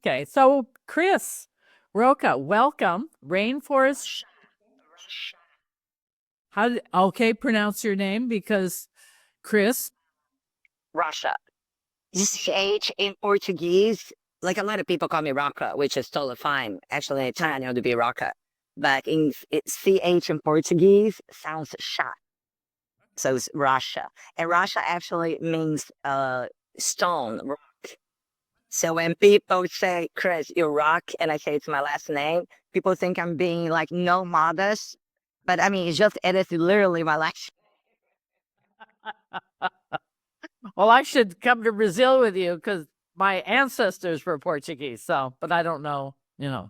Okay, so Chrys, Rocha, welcome. Rainforest. Okay, pronounce your name because Chrys. Rocha. This H in Portuguese, like a lot of people call me Rocha, which is totally fine. Actually, Italian would be Rocha. But CH in Portuguese sounds shot. So it's Russia. And Russia actually means stone, rock. So when people say, Chrys, you rock, and I say it's my last name, people think I'm being like no modest. But I mean, it is literally my last. Well, I should come to Brazil with you because my ancestors were Portuguese. So, but I don't know,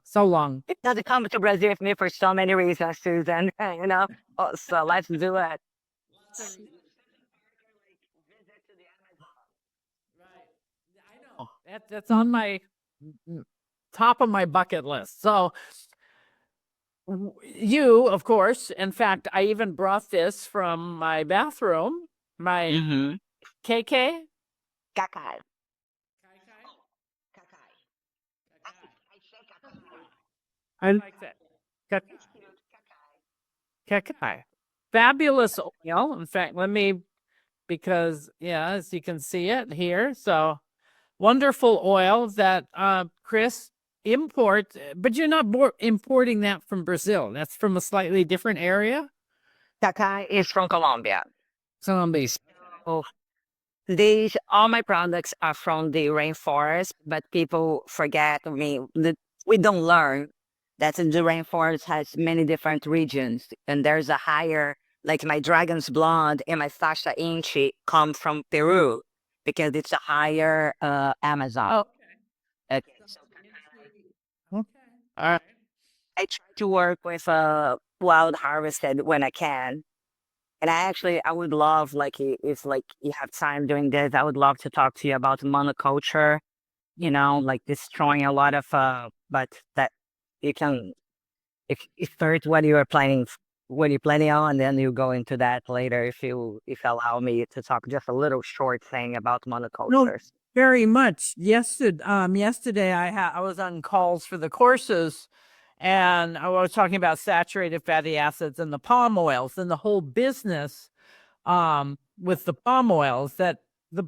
so long. It doesn't come to Brazil with me for so many reasons, Susan. Oh, so let's do it. That's on my top of my bucket list. So, you, of course, in fact, I even brought this from my bathroom, my Mm-hmm. KK. Cacai. I like that. Cacai. Fabulous oil. In fact, because, yeah, as you can see it here. So wonderful oil that Chrys import, but you're not importing that from Brazil. That's from a slightly different area. Cacai is from Colombia. Colombia. Oh, all my products are from the rainforest, but people forget, we don't learn that the rainforest has many different regions, and there's a higher, like my dragon's blood and my Sasha Inchi come from Peru because it's a higher Amazon. Oh, Okay. okay. All right. I try to work with wild harvested when I can. And I would love, like, if like you have time doing this, I would love to talk to you about monoculture, like destroying a lot of, but that you can, if first what you're planning on, and then you go into that later if you allow me to talk just a little short thing about No, monocultures. very much. Yesterday I was on calls for the courses, and I was talking about saturated fatty acids and the palm oils and the whole business with the palm oils that the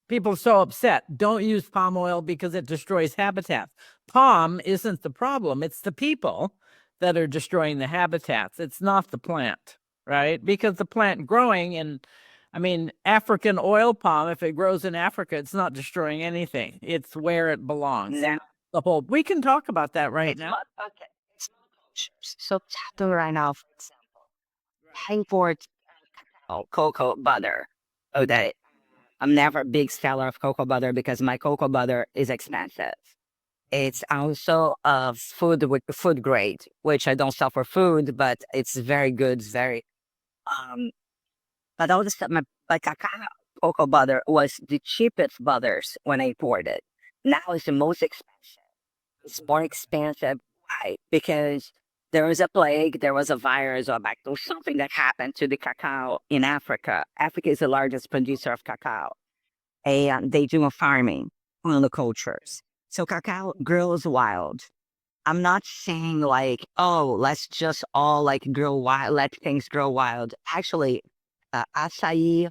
people are so upset. Don't use palm oil because it destroys habitats. Palm isn't the problem. It's the people that are destroying the habitats. It's not the plant, right? Because the plant growing African oil palm, if it grows in Africa, it's not destroying anything. It's where it belongs. Now, We can talk about that right now. okay, it's monocultures. So tattoo right now, for example, I import cocoa butter. Oh, that I'm never a big seller of cocoa butter because my cocoa butter is expensive. It's also food grade, which I don't sell for food, but it's very good. It's very but all the stuff my cacao cocoa butter was the cheapest butters when I imported. Now it's the most expensive. It's more expensive. Why? Because there was a plague, there was a virus or bacteria, something that happened to the cacao in Africa. Africa is the largest producer of cacao, and they do a farming monocultures. So cacao grows wild. I'm not saying like, oh, let's just all like grow wild, let things grow wild. Actually, acai,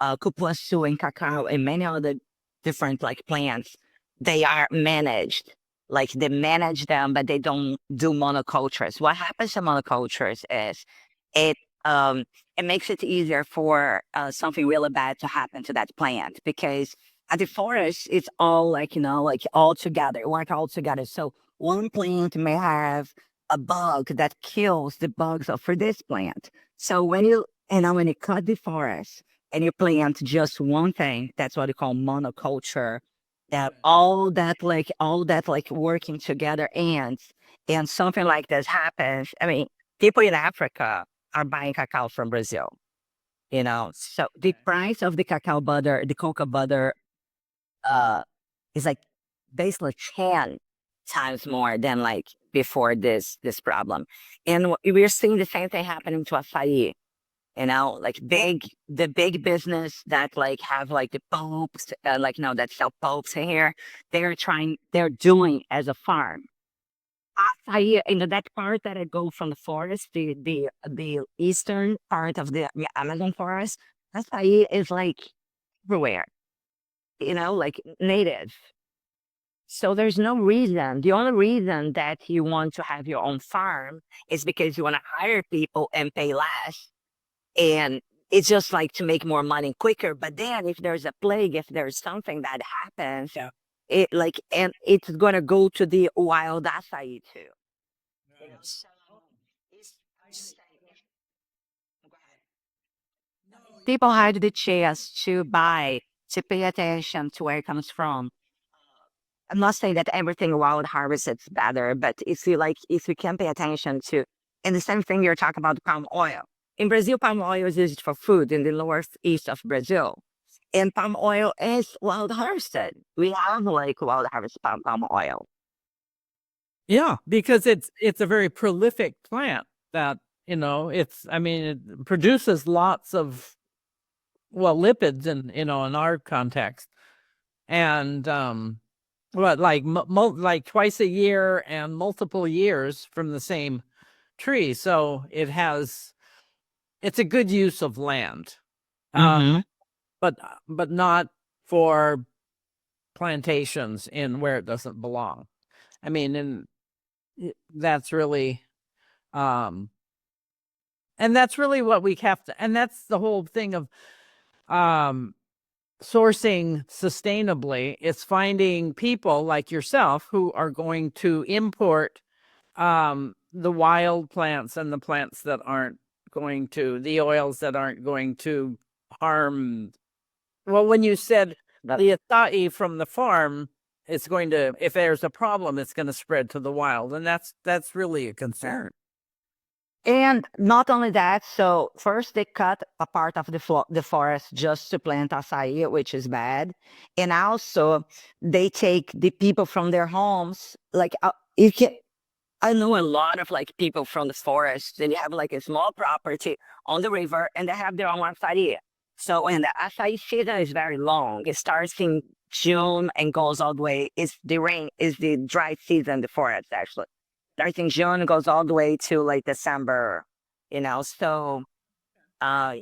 cupuaçu, and cacao, and many other different like plants, they are managed. Like they manage them, but they don't do monocultures. What happens to monocultures is it um it makes it easier for something really bad to happen to that plant because at the forest it's all like like all together, work all together. So one plant may have a bug that kills the bugs for this plant. So when you cut the forest and you plant just one thing, that's what you call monoculture. That all that like working together ends, and something like this happens. I mean, people in Africa are buying cacao from Brazil. So the price of the cacao butter, the cocoa butter, uh, is like basically 10 times more than like before this problem. And we're seeing the same thing happening to acai. Like the big business that like have like the popes, like no, that sell popes here. They're doing as a farm. Acai, that part that I go from the forest, the eastern part of the Amazon forest, acai is like everywhere, like native. So there's no reason. The only reason that you want to have your own farm is because you want to hire people and pay less. And it's just like to make more money quicker. But then if there's a plague, if there's something that happens, Yeah. and it's gonna go to the wild acai too. So it's- people had the chance to buy, to pay attention to where it comes from. I'm not saying that everything wild harvest is better, but if you can pay attention to, and the same thing you're talking about palm oil. In Brazil, palm oil is used for food in the northeast of Brazil. And palm oil is wild harvested. We have like wild harvest palm oil. Yeah, because it's a very prolific plant that, I mean, it produces lots of, well, lipids in our context. And what, like like twice a year and multiple years from the same tree. So it's a good use of land. Mm-hmm. But not for plantations in where it doesn't belong. I mean, and that's really um and that's really what we have to, and that's the whole thing of um sourcing sustainably. It's finding people like yourself who are going to import the wild plants and the plants that aren't going to, the oils that aren't going to harm. Well, when you said the acai from the farm, it's going to, if there's a problem, it's going to spread to the wild, and that's really a concern. And not only that, so first they cut a part of the forest just to plant acai, which is bad. And also they take the people from their homes. Like you can, I know a lot of like people from the forest. They have like a small property on the river and they have their own acai. So and the acai season is very long. It starts in June and goes all the way. It's the rain is the dry season in the forest actually. Starts in June and goes all the way to like December. So uh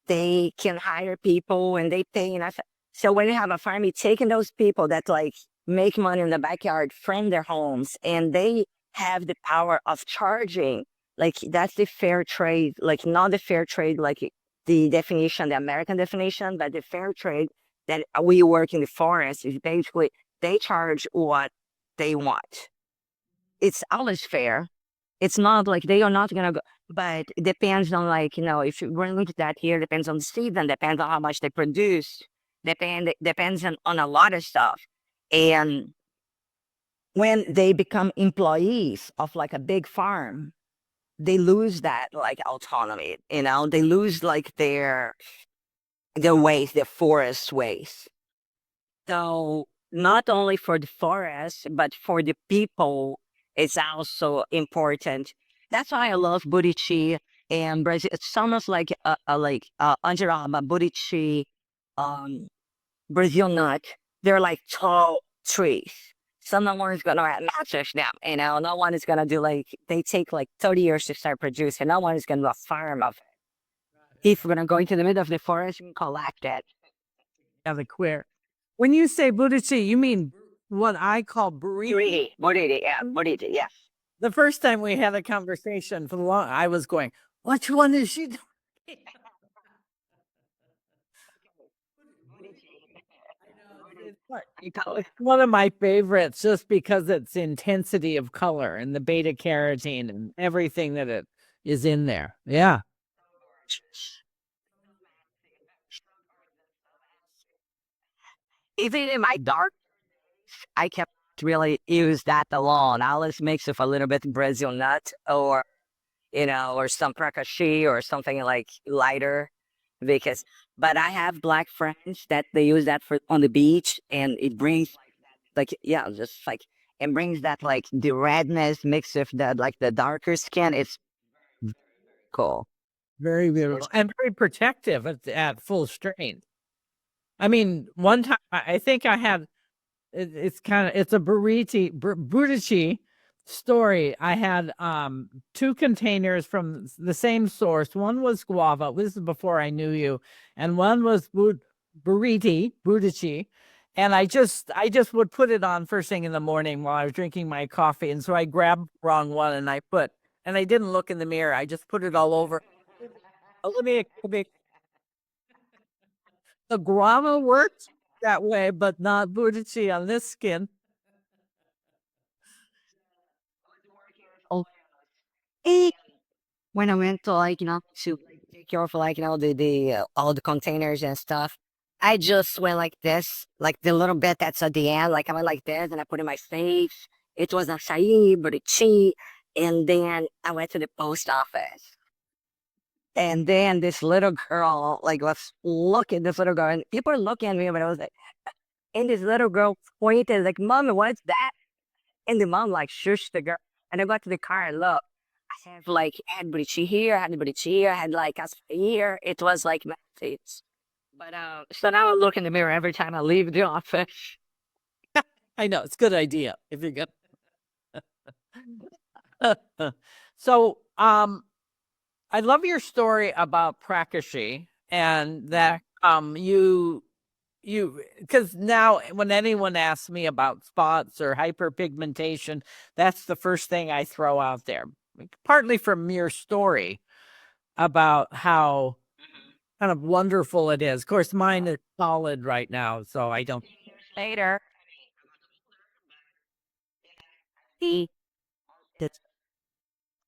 they can hire people and they pay enough. So when you have a farm, you're taking those people that like make money in the backyard from their homes and they have the power of charging. Like that's the fair trade, like not the fair trade, like the definition, the American definition, but the fair trade that we work in the forest is basically they charge what they want. It's always fair. It's not like they are not gonna go, but it depends on like, if you run into that here, depends on the season, depends on how much they produce, depends on a lot of stuff. And when they become employees of like a big farm, they lose that like autonomy, they lose like their ways, their forest ways. So not only for the forest, but for the people, it's also important. That's why I love Burichi and Brazil. It's almost like Andiraba, Burichi, um, Brazil nut. They're like tall trees. So no one is gonna match them, No one is gonna do like they take like 30 years to start producing. No one is gonna do a farm of it. If we're gonna go into the middle of the forest and collect it. Yeah, the queer. When you say Buddhisti, you mean what I call burrito. Burichi, yeah. The first time we had a conversation for the long, I was going, which one is she doing? It's one of my favorites just because it's intensity of color and the beta carotene and everything that it is in there. Yeah. Even in my dark, I kept really use that alone. I always mix with a little bit Brazil nut or some prakashi or something like lighter because, but I have black friends that they use that for on the beach and it brings like, yeah, just like, it brings that like the redness mixed with the, like the darker skin. It's cool. Very beautiful and very protective at full strength. I mean, one time I think I had it's kind of it's a Buriti story. I had two containers from the same source. One was guava. This is before I knew you, and one was Buriti. And I just would put it on first thing in the morning while I was drinking my coffee. And so I grabbed the wrong one and I didn't look in the mirror. I just put it all over. Oh, let me the guava works that way, but not Buriti on this skin. Oh, eh, when I went to to take care of the all the containers and stuff, I just went like this, like the little bit that's at the end, like I went like this and I put in my face. It was acai, burichi, and then I went to the post office. And then this little girl, like, was looking, this little girl, and people were looking at me, but I was like, and this little girl pointed, like, Mommy, what's that? And the mom, like, shushed the girl. And I got to the car and look, I have, like, had burichi here, I had burichi here, I had, like, us here. It was, like, methods. But, so now I look in the mirror every time I leave the office. I know it's a good idea if you're gonna. So, I love your story about Prakashi and that you because now when anyone asks me about spots or hyperpigmentation, that's the first thing I throw out there. Partly from your story about how kind of wonderful it is. Of course, mine is solid right now, so I don't. Later, the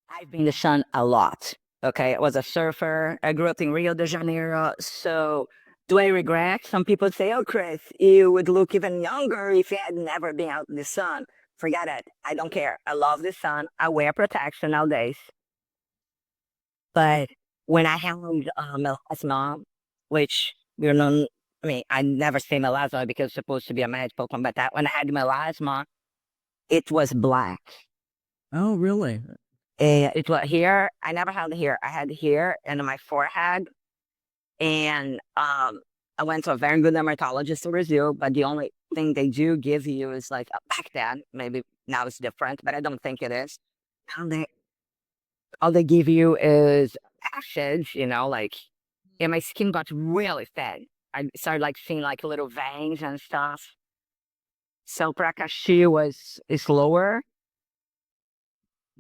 I've been to the sun a lot. Okay, I was a surfer. I grew up in Rio de Janeiro. So, do I regret? Some people say, "Oh, Chris, you would look even younger if you had never been out in the sun." Forget it. I don't care. I love the sun. I wear protection nowadays. But when I had melasma, which you know, I mean, I never say melasma because it's supposed to be a magical one, but that when I had melasma, it was black. Oh, really? It was here. I never had here. I had here and on my forehead. And I went to a very good dermatologist in Brazil, but the only thing they do give you is like back then, maybe now it's different, but I don't think it is. All they, all they give you is ashes, like, and my skin got really thin. I started like seeing like little veins and stuff. So Prakashi is lower,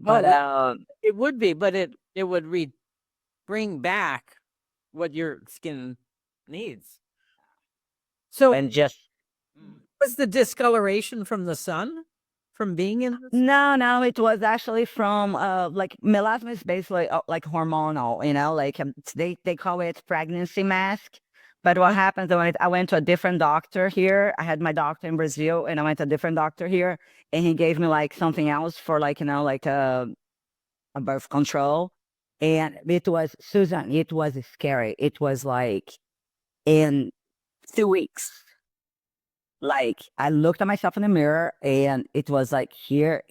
Oh, but well, it would be, but it would bring back what your skin needs. So, and just was the discoloration from the sun, from being in the sun? no, it was actually from like melasma is basically like hormonal, like they call it pregnancy mask. But what happens when I went to a different doctor here? I had my doctor in Brazil, and I went to a different doctor here, and he gave me like something else for like like a birth control, and it was Susan. It was scary. It was like in 2 weeks. Like I looked at myself in the mirror and it was like here,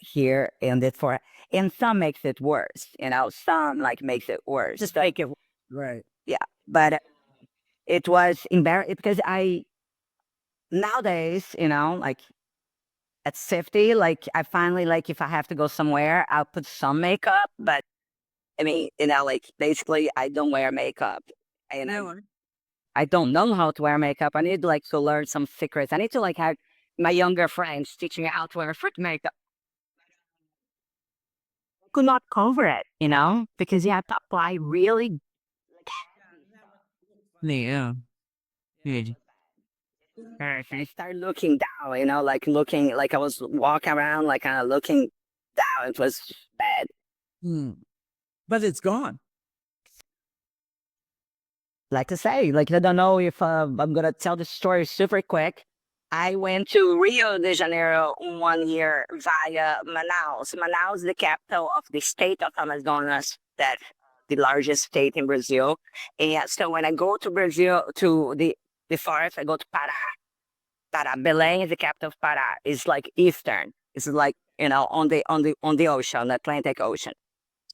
and it for and some makes it worse, some like makes it worse. Just like it, Right. yeah. But it was embarrassing because I nowadays, like at 50, like I finally like if I have to go somewhere, I'll put some makeup. But I mean, like basically I don't wear makeup. And I don't know how to wear makeup. I need like to learn some secrets. I need to like have my younger friends teaching me how to wear foot makeup. Could not cover it, because you have to apply really. Yeah. Yeah. I started looking down, like looking like I was walking around, like kind of looking down. It was bad. Hmm. But it's gone. Like to say, like I don't know if I'm gonna tell the story super quick. I went to Rio de Janeiro 1 year via Manaus. Manaus is the capital of the state of Amazonas, that the largest state in Brazil. And so when I go to Brazil to the forest, I go to Pará. Pará. Belém is the capital of Pará. It's like eastern. It's like on the ocean, the Atlantic Ocean.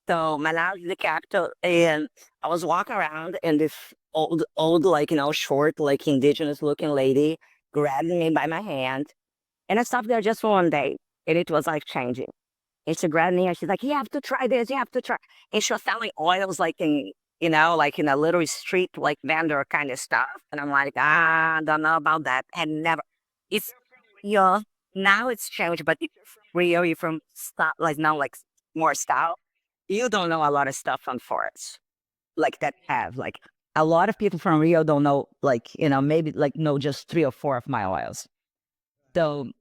So Manaus is the capital, and I was walking around, and this old, like short, like indigenous looking lady grabbed me by my hand, and I stopped there just for one day, and it was life changing. And she grabbed me, and she's like, "You have to try this. You have to try." And she was selling oils, like in like in a little street, like vendor kind of stuff. And I'm like, I don't know about that. And never, it's yeah. Now it's changed, but if you're from Rio, you're from stuff like now, like more style. You don't know a lot of stuff on forests like that have like a lot of people from Rio don't know like maybe like know just 3 or 4 of my oils. So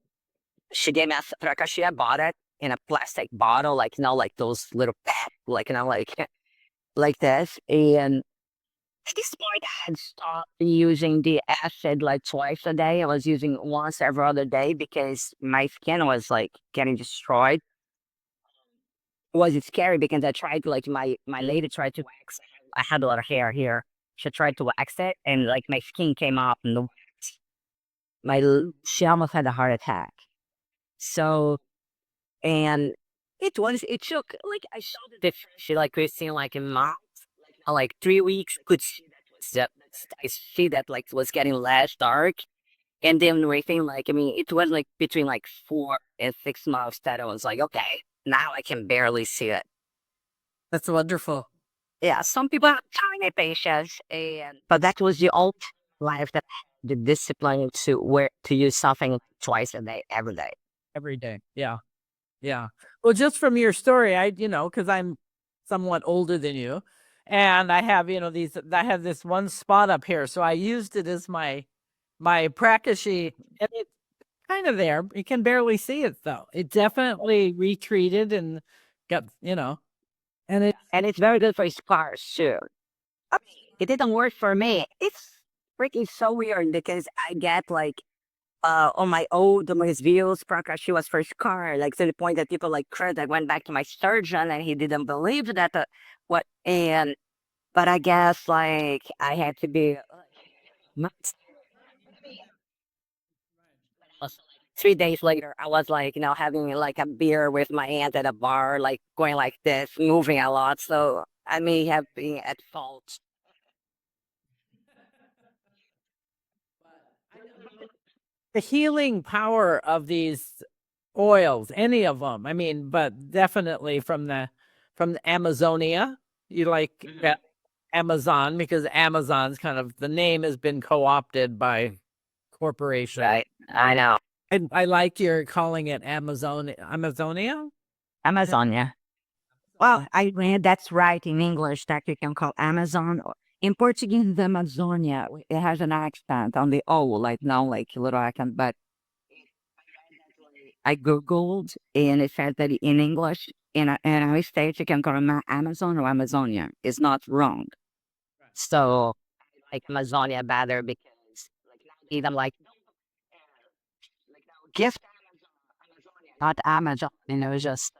she gave me a Rakashia, I bought it in a plastic bottle, like like those little like like this. And at this point, I had stopped using the acid like twice a day. I was using once every other day because my skin was like getting destroyed. It was scary because I tried like my lady tried to wax. I had a lot of hair here. She tried to wax it, and like my skin came off, and she almost had a heart attack. So and it took like I showed the difference. She like Christine like in months, like 3 weeks could see that I see that like was getting less dark. And then within like I mean it was like between like 4 and 6 months that I was like, okay, now I can barely see it. That's wonderful. Yeah, some people have tiny patience, and but that was the old life that the discipline to where to use something twice a day, every day. Every day. Yeah. Yeah. Well, just from your story, because I'm somewhat older than you, and I have, I have this one spot up here. So I used it as my practice sheet, and it's kind of there. You can barely see it though. It definitely retreated and got, and it And it's very good for scars too. I mean, it didn't work for me. It's freaking so weird because I get like on my old on my views Prakash was first car, like to the point that people like Chrys, I went back to my surgeon and he didn't believe that what and but I guess like I had to be months. 3 days later I was like, having like a beer with my aunt at a bar, like going like this, moving a lot. So I may have been at fault. the healing power of these oils, any of them. I mean, but definitely from the Amazonia. You like Amazon because Amazon's kind of the name has been co-opted by corporation. Right. I know. And I like you're calling it Amazonia. Amazonia. Well, I read that's right in English that you can call Amazon. In Portuguese, the Amazonia, it has an accent on the O, like no, like a little accent. But I Googled and it said that in English, in our state, you can call it Amazon or Amazonia. It's not wrong. So, like Amazonia better because like, I'm like, gift not Amazon, just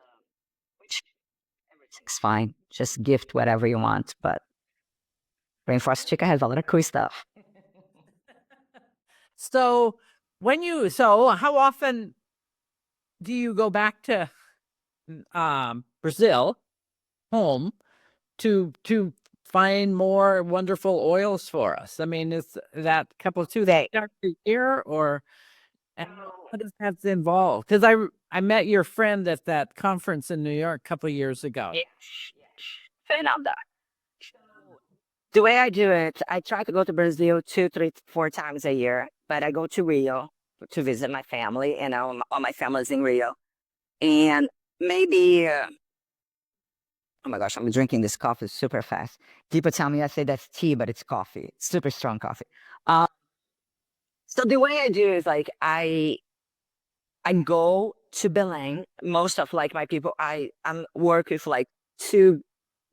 everything's fine. Just gift whatever you want. But Rainforest Chica has a lot of cool stuff. So how often do you go back to Brazil home to find more wonderful oils for us? I mean, is that couple of 2 days a year or and what does that involve? Because I met your friend at that conference in New York a couple of years ago. Yes, yes. Fernanda. The way I do it, I try to go to Brazil 2, 3, 4 times a year, but I go to Rio to visit my family, and all my family's in Rio. And maybe, oh my gosh, I'm drinking this coffee super fast. People tell me I say that's tea, but it's coffee, super strong coffee. Uh, so the way I do is like I go to Belém. Most of like my people, I'm work with like 2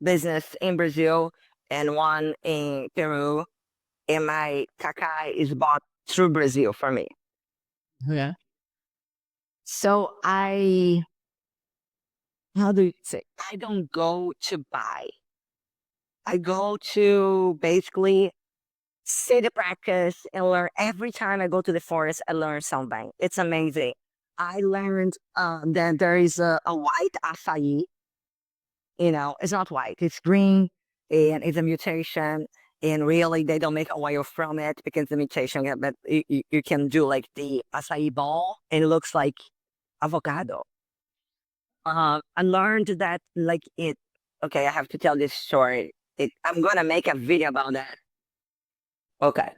business in Brazil and one in Peru, and my cacao is bought through Brazil for me. Yeah. So how do you say? I don't go to buy. I go to basically see the practice and learn. Every time I go to the forest, I learn something. It's amazing. I learned that there is a white acai it's not white. It's green, and it's a mutation. And really, they don't make oil from it because the mutation. But you can do like the acai ball, and it looks like avocado. I learned that like it. Okay, I have to tell this story. I'm gonna make a video about that. Okay.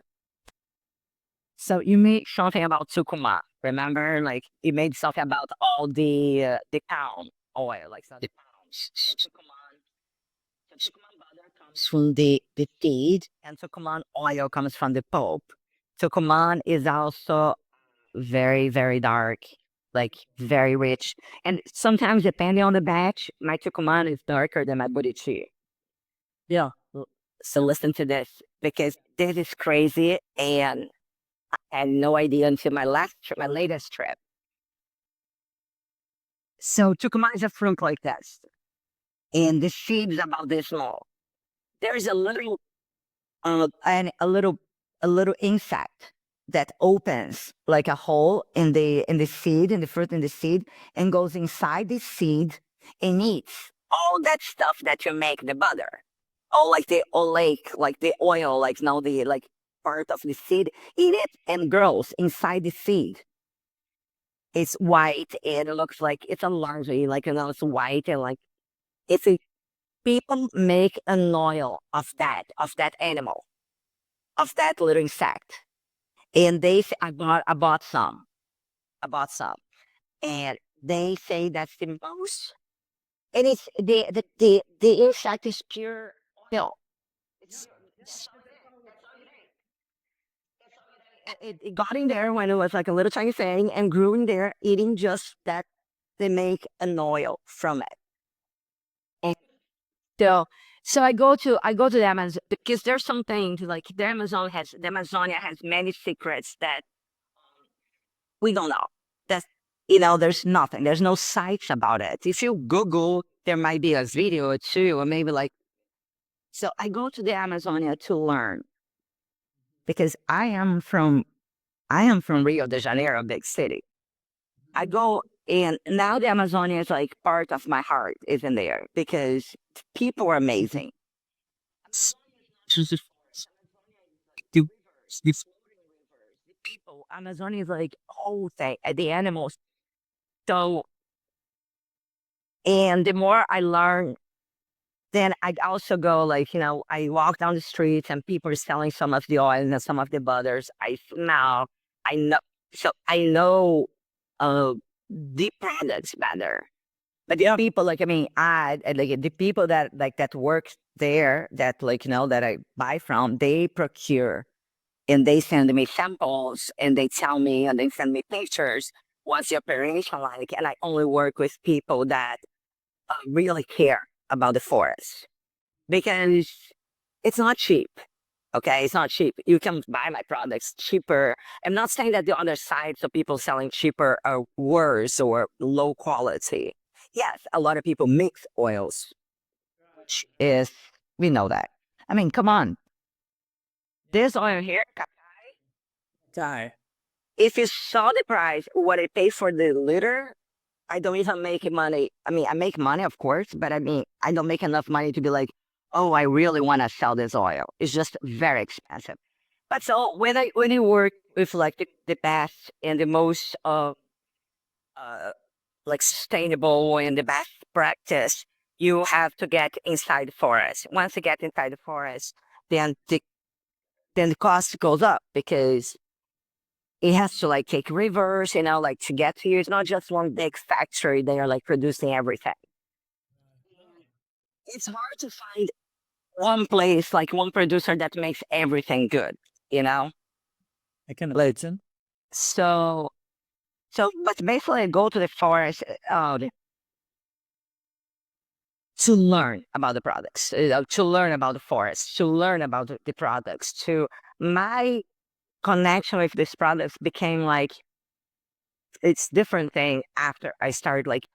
So you made something about Tucumán. Remember, like you made something about all the palm oil, like the palms. Tucumán butter comes from the seed, and Tucumán oil comes from the pulp. Tucumán is also very, very dark, like very rich. And sometimes, depending on the batch, my Tucumán is darker than my Burichi. Yeah. So listen to this because this is crazy, and I had no idea until my latest trip. So Tucumán is a fruit like this, and the seeds about this small. There is a little, and a little insect that opens like a hole in the seed, in the fruit, in the seed, and goes inside the seed and eats all that stuff that you make the butter. Oh, like the oleic, like the oil, like now the like part of the seed, eat it and grows inside the seed. It's white and it looks like it's a larvae, like it's white and like it's a people make an oil of that animal, of that little insect. And they say I bought some. And they say that's the most and it's the insect is pure oil. It's, it's it got in there when it was like a little tiny thing and grew in there, eating just that they make an oil from it. And so I go to the Amazon because there's something to like the Amazonia has many secrets that we don't know. That's there's nothing. There's no sites about it. If you Google, there might be a video or two, or maybe like so I go to the Amazonia to learn because I am from Rio de Janeiro, a big city. I go and now the Amazonia is like part of my heart is in there because people are amazing. Just the rivers, the floating rivers, the people. Amazonia is like whole thing, the animals. So, and the more I learn, then I also go like, I walk down the streets and people are selling some of the oils and some of the butters. I know, so I know the products better. But the people like like the people that like that work there that like that I buy from, they procure and they send me samples and they tell me and they send me pictures. What's your operation like? And I only work with people that really care about the forest because it's not cheap. Okay, it's not cheap. You can buy my products cheaper. I'm not saying that the other sides of people selling cheaper are worse or low quality. Yes, a lot of people mix oils, which is, we know that. I mean, come on. This oil here, Die. if you saw the price, what I pay for the liter, I don't even make money. I mean, I make money, of course, but I mean, I don't make enough money to be like, oh, I really want to sell this oil. It's just very expensive. But so when you work with like the best and the most uh like sustainable and the best practice, you have to get inside the forest. Once you get inside the forest, then the cost goes up because it has to like take rivers, like to get to you. It's not just one big factory. They are like producing everything. It's hard to find one place, like one producer that makes everything good, you know? I can imagine. So, but basically I go to the forest to learn about the products, to learn about the forest, to learn about the products, to my connection with these products became like, it's different thing after I started like,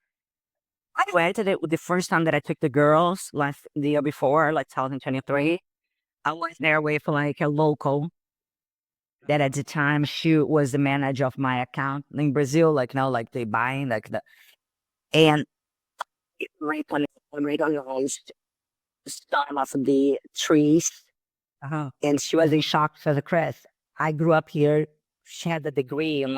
I went to the first time that I took the girls the year before, like 2023. I was there with like a local that at the time she was the manager of my account in Brazil, like now, like they buying like the and it, right when recognized some of the trees, Uh-huh. and she was in shock for the Chrys. I grew up here. She had a degree in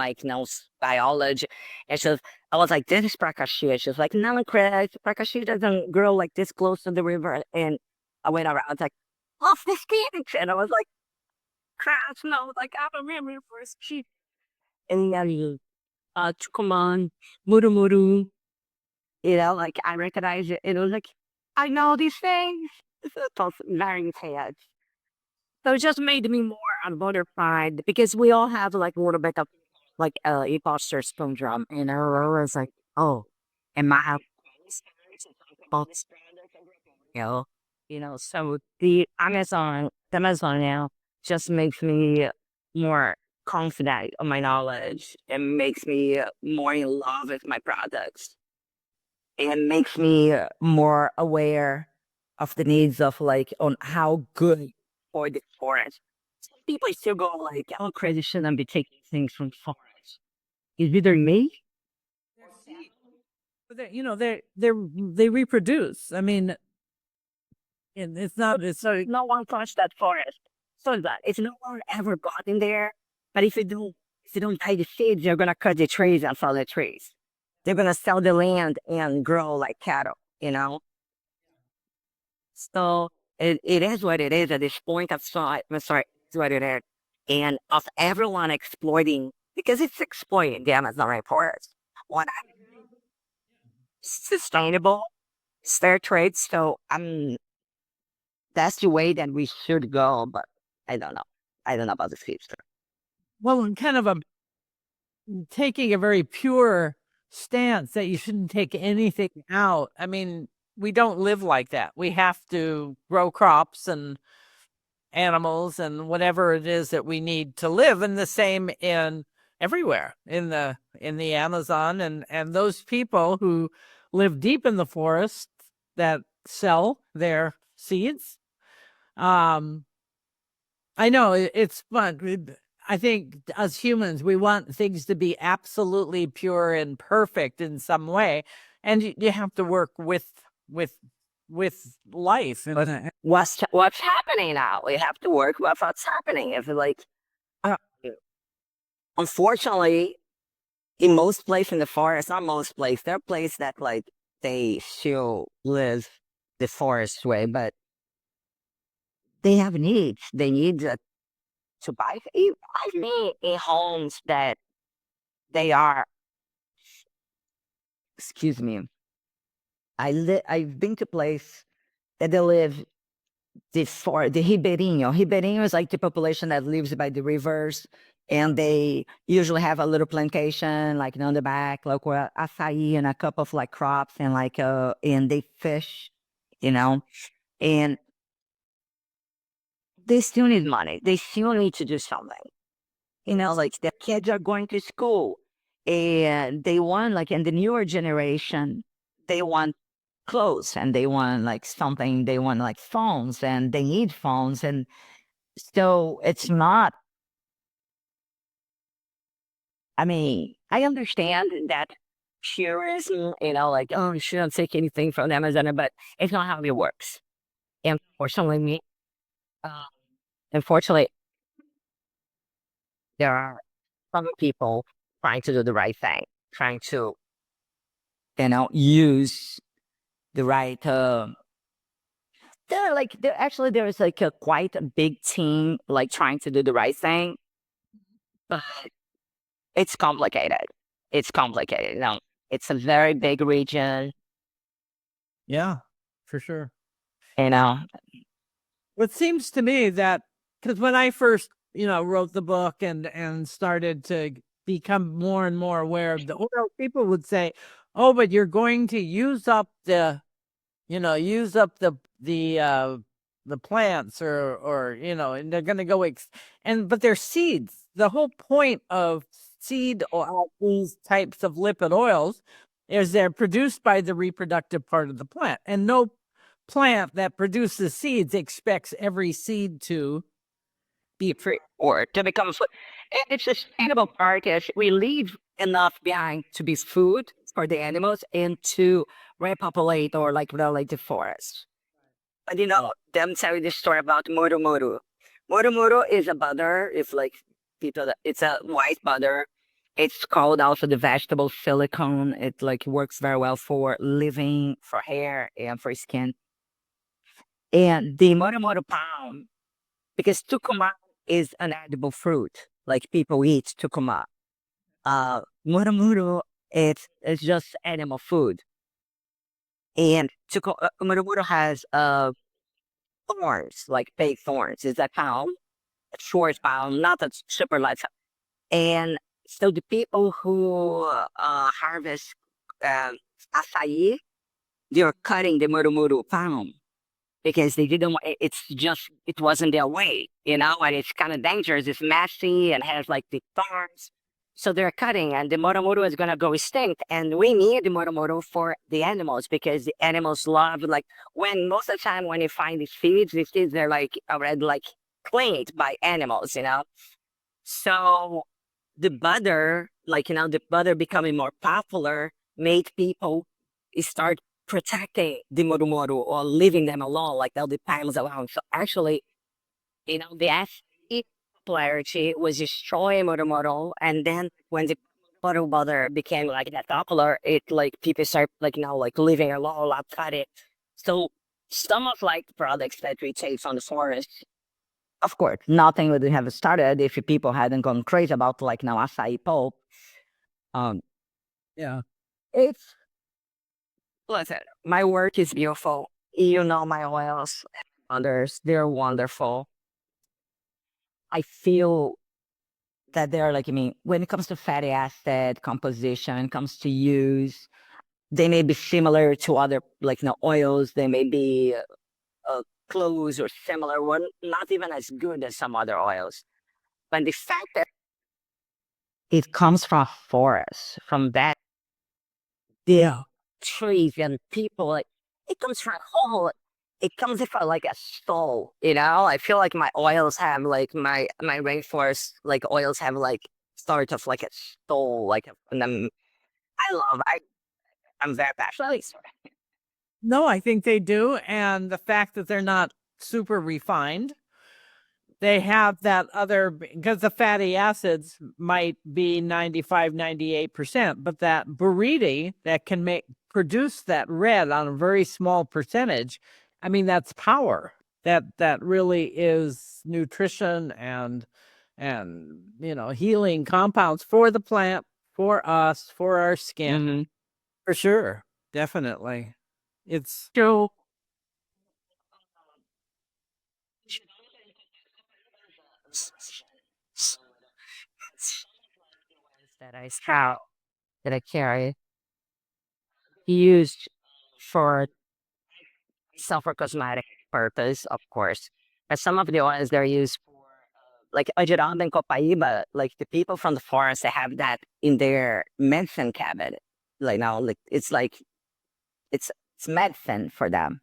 biology, and I was like, "This is Prakashia." She was like, "No, Chrys, Prakashia doesn't grow like this close to the river." And I went around, I was like, "Off this beach," and I was like, "Chrys, no, like I remember Rainforest Chica." And then Tucumán, Murumuru, like I recognize it, and it was like, I know these things. So it was very intense. So it just made me more unbutterflied because we all have like a little bit of imposter syndrome. And I was like, oh, am I about this? You know, so the Amazon now just makes me more confident of my knowledge and makes me more in love with my products and makes me more aware of the needs of on how good for the forest. Some people still go like, "Oh, crazy shouldn't be taking things from forest." Is either me? They're seeds. But they reproduce. I mean, and it's not it's so No one touched that forest. So that it's no one ever got in there. But if you don't buy the seeds, you're gonna cut the trees and sell the trees. They're gonna sell the land and grow like cattle, you know? So it is what it is at this point. I'm sorry, it's what it is. And of everyone exploiting, because it's exploiting the Amazon rainforest. What sustainable, it's fair trade. So that's the way that we should go. But I don't know. I don't know about the future. well, and kind of taking a very pure stance that you shouldn't take anything out. I mean, we don't live like that. We have to grow crops and animals and whatever it is that we need to live, and the same in everywhere in the Amazon, and those people who live deep in the forest that sell their seeds. um I know it's fun. I think as humans, we want things to be absolutely pure and perfect in some way, and you have to work with with life. What's happening now? We have to work with what's happening. If uh, unfortunately, in most places in the forest, not most places, there are places that they still live the forest way, but they have needs. They need to buy. I mean, in homes that they are. Excuse me. I've been to place that they live the Ribeirinho. Ribeirinho is like the population that lives by the rivers, and they usually have a little plantation, like on the back, like with acai and a couple of like crops, and and they fish, you know, and they still need money. They still need to do something. Like their kids are going to school, and they want in the newer generation, they want clothes, and they want something, they want phones, and they need phones. And so it's not, I mean, I understand that purism, oh, you shouldn't take anything from Amazon, but it's not how it works. And uh, unfortunately, there are some people trying to do the right thing, trying to, use the right, there's a quite a big team, trying to do the right thing, but it's complicated. It's complicated. It's a very big region, Yeah, for sure. you know. It seems to me that because when I first, wrote the book and started to become more and more aware of the oil, people would say, "Oh, but you're going to use up use up the plants, or and they're going to go but they're seeds. The whole point of seed or these types of lipid oils is they're produced by the reproductive part of the plant, and no plant that produces seeds expects every seed to Be free or to become food. And it's a sustainable part is we leave enough behind to be food, for the animals and to repopulate or like relate the forest. But them tell you the story about muru muru. Muru muru is a butter. It's like it's a white butter. It's called also the vegetable silicone. It like works very well for living, for hair, and for skin. And the muru muru palm, because tucumã is an edible fruit. Like people eat tucumã. Muru muru, it's just animal food. And muru muru has thorns, like big thorns. It's a palm, a short palm, not a super light. And so the people who harvest acai, they're cutting the murumuru palm because they didn't want it wasn't their way, and it's kind of dangerous. It's messy and has like the thorns. So they're cutting, and the murumuru is gonna go extinct. And we need the murumuru for the animals because the animals love like when most of the time when you find these seeds they're like already like cleaned by animals. So the butter, the butter becoming more popular made people start protecting the murumuru or leaving them alone, like all the times around. So actually, the acid popularity was destroying murumuru, and then when the butter became like that popular, it like people start like leaving alone, like cut it. So some of like the products that we take from the forest, of course, nothing would have started if people hadn't gone crazy about like now acai pulp. Um, Yeah. it's listen, my work is beautiful. My oils, others, they're wonderful. I feel that they're like, I mean, when it comes to fatty acid composition, comes to use, they may be similar to other oils. They may be close or similar, one not even as good as some other oils. But the fact that it comes from forest, from that Yeah. trees and people, like it comes from whole. It comes from like a soul. I feel like my oils have like my rainforest oils have like sort of like a soul, and I'm very passionate. No, I think they do. And the fact that they're not super refined, they have that other, because the fatty acids might be 95, 98%, but that buriti that can produce that red on a very small percentage, I mean, that's power. That really is nutrition and healing compounds for the plant, for us, for our skin. Mm-hmm. For sure. Definitely. It's So that I sprout that I carry used for for cosmetic purpose, of course. But some of the oils they're used for, like Ajerab and Copaiba, like the people from the forest, they have that in their medicine cabinet. Like now, it's medicine for them.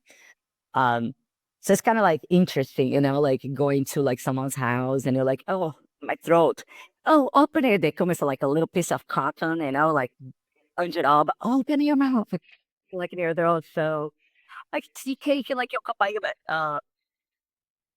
Um, so it's kind of like interesting, like going to like someone's house and you're like, oh, my throat. Oh, open it. They come with like a little piece of cotton, like Ajerab. Open your mouth, like in your throat. So like TK, like your Copaiba.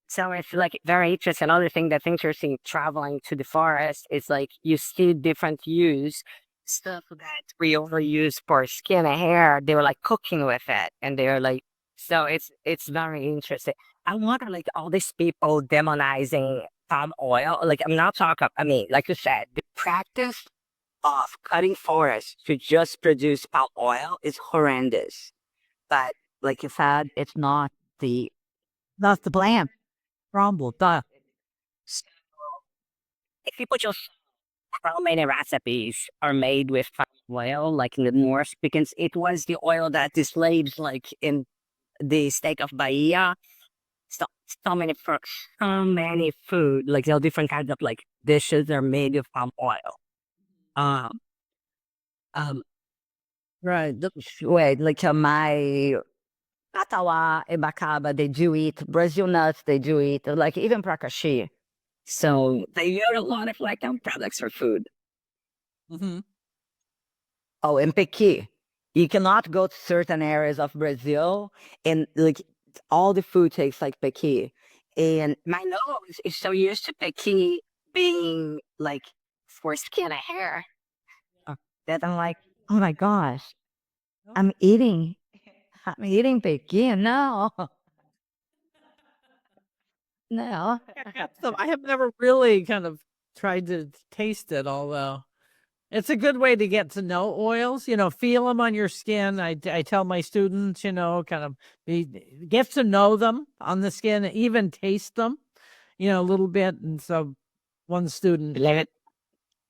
So it's like very interesting. Another thing that's interesting traveling to the forest is like you see different use stuff that we overuse for skin and hair. They were like cooking with it, and they're like, so it's very interesting. I wonder like all these people demonizing palm oil. Like I'm not talking. I mean, like you said, the practice of cutting forests to just produce palm oil is horrendous. But like you said, it's not the plan. Crumble, duh. So if you put your how many recipes are made with palm oil, like in the north, because it was the oil that the slaves, like in the state of Bahia, so so many food, like all different kinds of like dishes are made with palm oil. Um, um, right. wait, like my Katawa and Bacaba, they do eat Brazil nuts, they do eat like even prakashi. So they use a lot of like products for food. Mm-hmm. Oh, in Pequi. You cannot go to certain areas of Brazil and like all the food tastes like Pequi. And my nose is so used to Pequi being like for skin and hair that I'm like, oh my gosh, I'm eating, I'm eating Pequi. No, no. So I have never really kind of tried to taste it, although it's a good way to get to know oils, feel them on your skin. I tell my students, kind of get to know them on the skin, even taste them, a little bit. And so one student, Let it.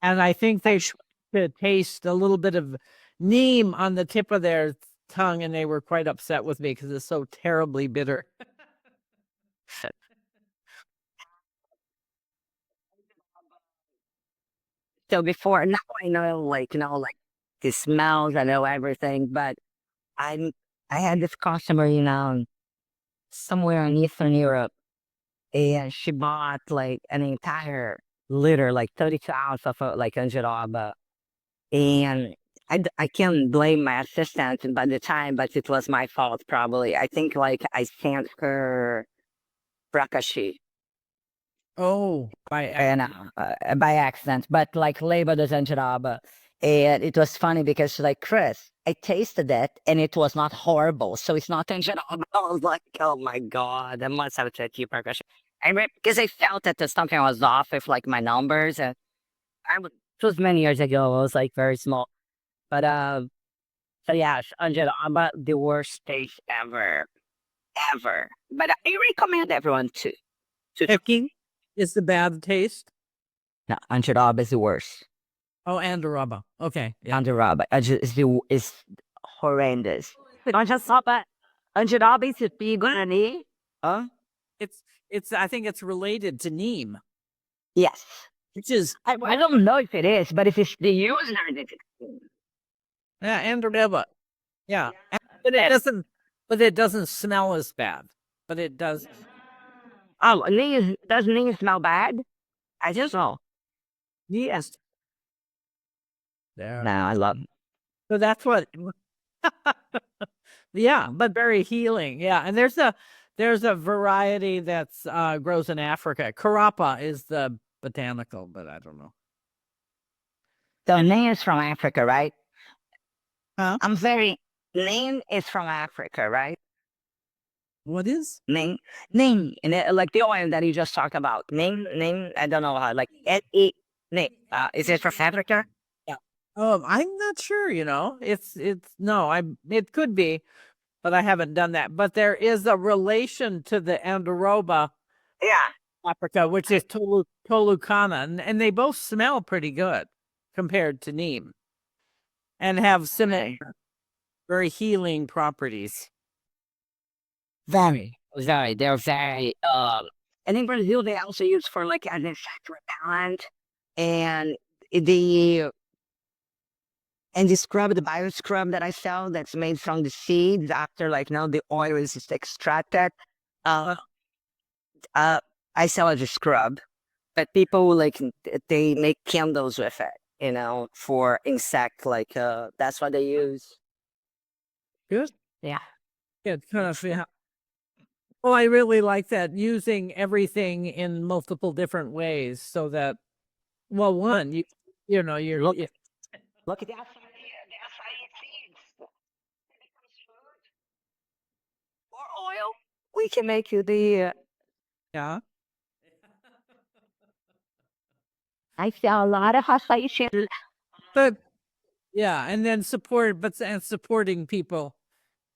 and I think they should taste a little bit of neem on the tip of their tongue, and they were quite upset with me because it's so terribly bitter. So before now I know like the smells, I know everything, but I'm I had this customer, somewhere in Eastern Europe, and she bought like an entire liter, like 32 ounce of like angiroba. And I can't blame my assistant by the time, but it was my fault probably. I think like I sent her Prakashi Oh, and by accident, but like labeled as angiroba. And it was funny because she's like, Chris, I tasted it and it was not horrible. So it's not angiroba. I was like, oh my God, I must have checked you, Prakashi. Because I felt that there's something was off with like my numbers. And it was many years ago. I was like very small. But so yeah, angiroba, the worst taste ever, ever. But I recommend everyone to picking is the bad taste. no, angiroba is the worst. Oh, and araba. Okay, yeah. Angiroba is horrendous. Angiroba, angiroba is pigani. Huh? It's I think it's related to neem, Yes. which is I don't know if it is, but if it's the user, yeah, and araba. Yeah, but it is. it doesn't smell as bad, but it does. Oh, knees does knees smell bad? I just know. Yes. There. No, I love. So that's what. Yeah, but very healing. Yeah, and there's a variety that's grows in Africa. Karapa is the botanical, but I don't know. So Ning is from Africa, right? Huh? I'm very. Ning is from Africa, right? What is? Ning, Ning, and like the oil that you just talked about. Ning. I don't know how. Like Ning. Is it from Africa? Yeah. I'm not sure. It's no. It could be, but I haven't done that. But there is a relation to the Andaroba Yeah. Africa, which is Tolucana, and they both smell pretty good compared to neem and have similar, very healing properties. Very, very. They're very. And in Brazil, they also use for like an insect repellent, and the the scrub, the bio scrub that I sell, that's made from the seeds after like now the oil is just extracted. Uh, uh, I sell as a scrub, but people like they make candles with it, for insect. Like that's what they use. Good. Yeah. Good. Kind of. Yeah. Well, I really like that using everything in multiple different ways, so that well, one you know you're Look, you- look at the acai seeds. Or oil. We can make you the. yeah. I sell a lot of acai seeds. But yeah, and then supporting people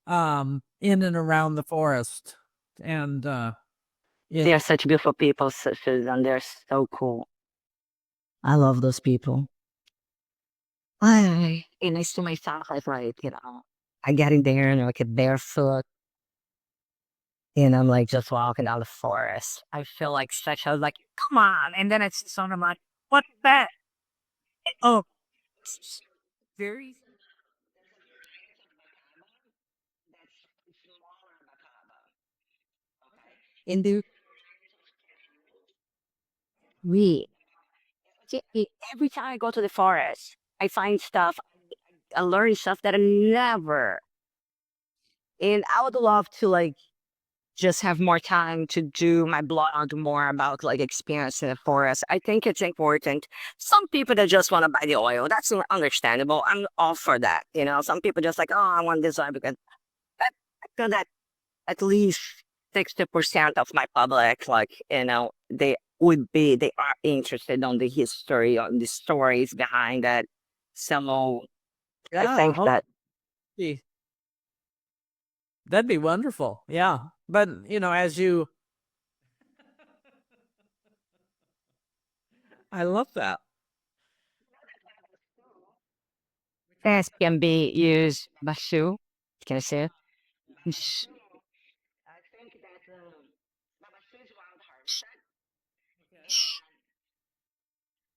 in and around the forest, and yeah. They're such beautiful people, sisters, and they're so cool. I love those people. And I see myself as like, I get in there and like a barefoot, and I'm like just walking down the forest. I feel like such. I was like, come on, and then it's sort of like, what's that? Oh, very. In the we every time I go to the forest, I find stuff. I learned stuff that I never. And I would love to like just have more time to do my blog more about like experience in the forest. I think it's important. Some people that just want to buy the oil, that's understandable. I'm all for that. You know, some people just like, oh, I want this oil because I feel that at least 60% of my public, like, you know, they are interested on the history, on the stories behind it. So I Yeah, think that hopefully that'd be wonderful. Yeah. But, as you I love that. this can be used Bashu. Can I say it? Sh-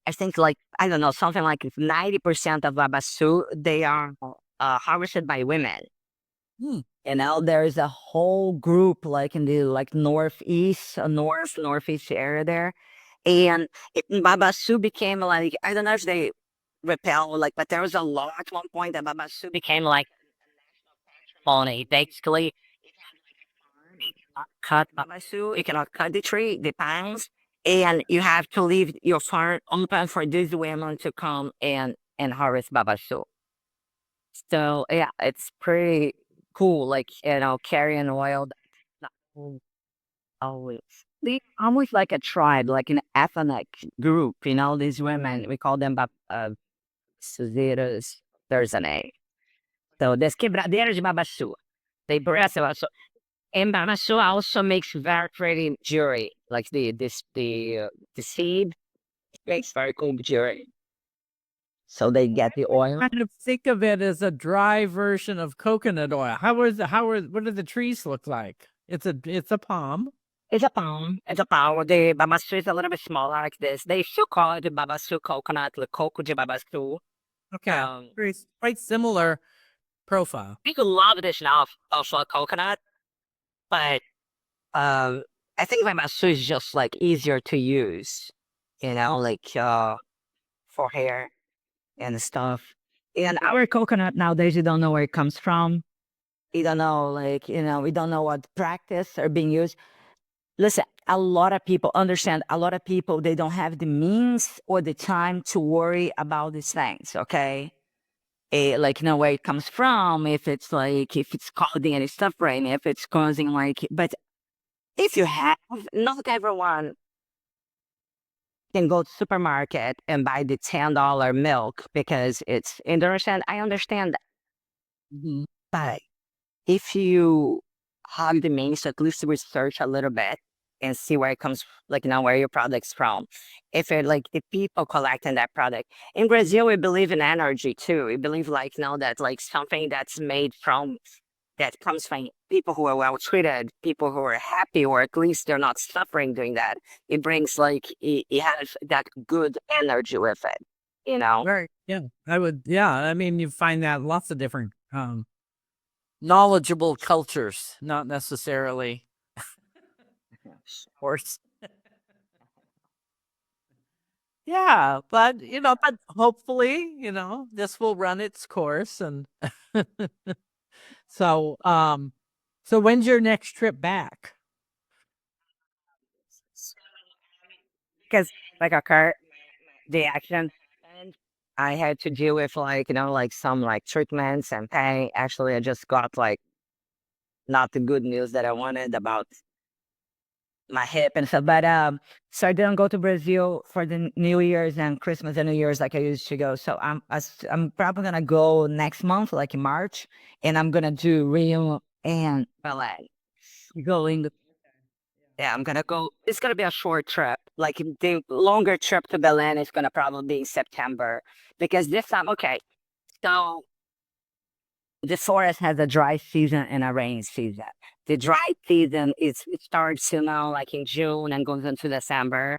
I think like I don't know something like 90% of Babasu they are harvested by women. Hmm. You know, there's a whole group like in the like northeast, northeast area there, and Babasu became like I don't know if they repel like, but there was a law at one point that Babasu became like colony. Basically, cut Babasu, you cannot cut the tree, the pines, and you have to leave your farm open for these women to come and harvest Babasu. So yeah, it's pretty cool. Like you know, carrying oil. Always. They almost like a tribe, like an ethnic group, you know, these women, we call them Suzeiras. There's a name. So this quebradeiras de Babaçu. They breast also. And Babaçu also makes very pretty jewelry, like the seed makes very cool jewelry. So they get the oil. Kind of think of it as a dry version of coconut oil. What do the trees look like? It's a palm. It's a palm. It's a palm. The Babaçu is a little bit smaller like this. They still call it the Babaçu coconut, the coco de Babaçu. Okay. Very quite similar profile. People love this now of coconut, but I think Babaçu is just like easier to use, you know, like for hair and stuff. And our coconut nowadays, you don't know where it comes from. You don't know, like, you know, we don't know what practice are being used. Listen, a lot of people understand, a lot of people, they don't have the means or the time to worry about these things, okay? Like, you know, where it comes from, if it's like, if it's causing any suffering, if it's causing like, but if you have, not everyone can go to supermarket and buy the $10 milk because it's in the restaurant. I understand that. Mhm. But if you have the means to at least research a little bit and see where it comes, like, you know, where your product's from. If it like the people collecting that product. In Brazil, we believe in energy too. We believe like, you know, that like something that's made from that comes from people who are well treated, people who are happy, or at least they're not suffering doing that. It brings like it has that good energy with it, you know. Right. Yeah. Yeah. I mean, you find that in lots of different knowledgeable cultures, not necessarily horse. Yeah, but but hopefully, this will run its course and so so when's your next trip back? Because like a car, the accident, and I had to deal with like you know like some like treatments and pain. Actually, I just got like not the good news that I wanted about my hip and stuff. But so I didn't go to Brazil for the New Year's and Christmas and New Year's like I used to go. So I'm probably gonna go next month, like in March, and I'm gonna do Rio and Ballet. Going, yeah, I'm gonna go. It's gonna be a short trip. Like the longer trip to Berlin is gonna probably be in September because this time, okay. So the forest has a dry season and a rainy season. The dry season is it starts, you know, like in June and goes into December.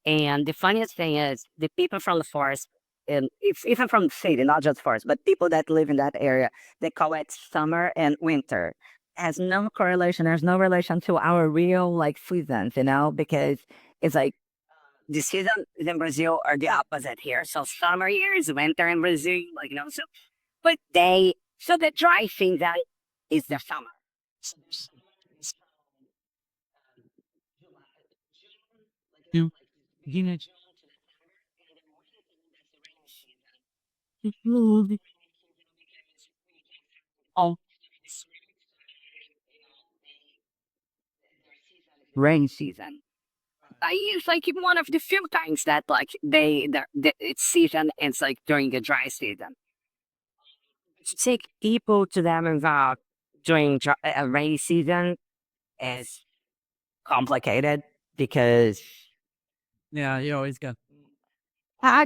And the funniest thing is the people from the forest, and if, even from the city, not just forest, but people that live in that area, they call it summer and winter. Has no correlation. There's no relation to our real like seasons, you know, because it's like the seasons in Brazil are the opposite here. So summer here is winter in Brazil, like you know. So But so the dry season is the summer. You, you know, Oh, rain season. It's like one of the few times that like it's season. It's like during the dry season. To take people to them about during a rainy season is complicated because yeah, you always got. I,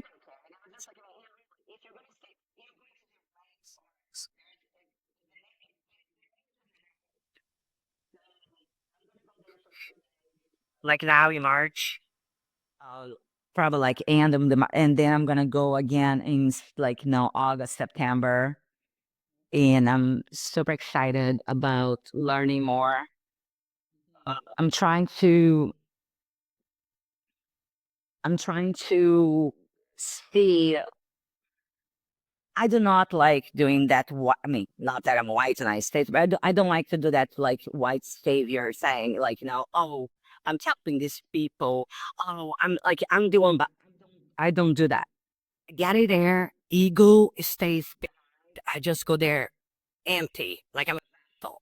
like now in March, probably like and then I'm gonna go again in like August, September, and I'm super excited about learning more. I'm trying to see. I do not like doing that. I mean, not that I'm white and I state, but I don't like to do that like white savior saying, like, oh, I'm helping these people. Oh, I'm doing, but I don't do that. Get it there. Ego stays. I just go there empty, like I'm a vessel,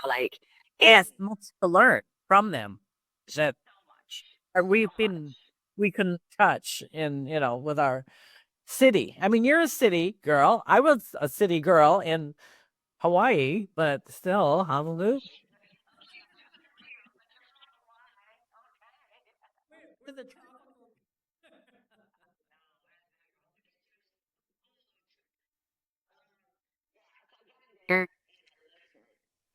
like, Yes, lots to learn from them that we've been we couldn't touch in with our city. I mean, you're a city girl. I was a city girl in Hawaii, but still, Honolulu.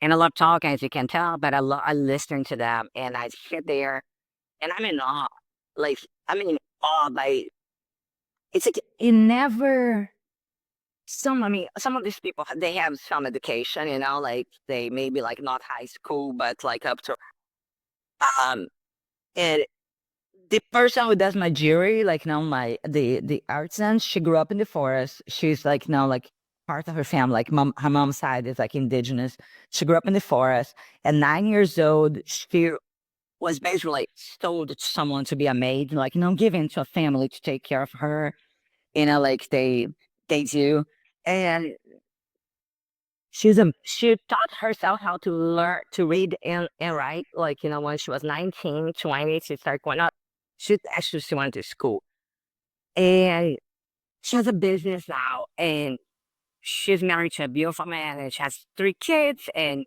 and I love talking, as you can tell, but I listen to them and I sit there and I'm in awe. Like, I'm in awe by it's like it never I mean, some of these people they have some education, like they maybe like not high school, but like up to um and the person who does my jewelry, like my the artisan, she grew up in the forest. She's like like part of her family, like her mom's side is like indigenous. She grew up in the forest. At 9 years old, she was basically sold to someone to be a maid, like given to a family to take care of her. Like they do. And she taught herself how to learn to read and write. Like, when she was 19, 20, she started going out. She went to school. And she has a business now. And she's married to a beautiful man and she has 3 kids. And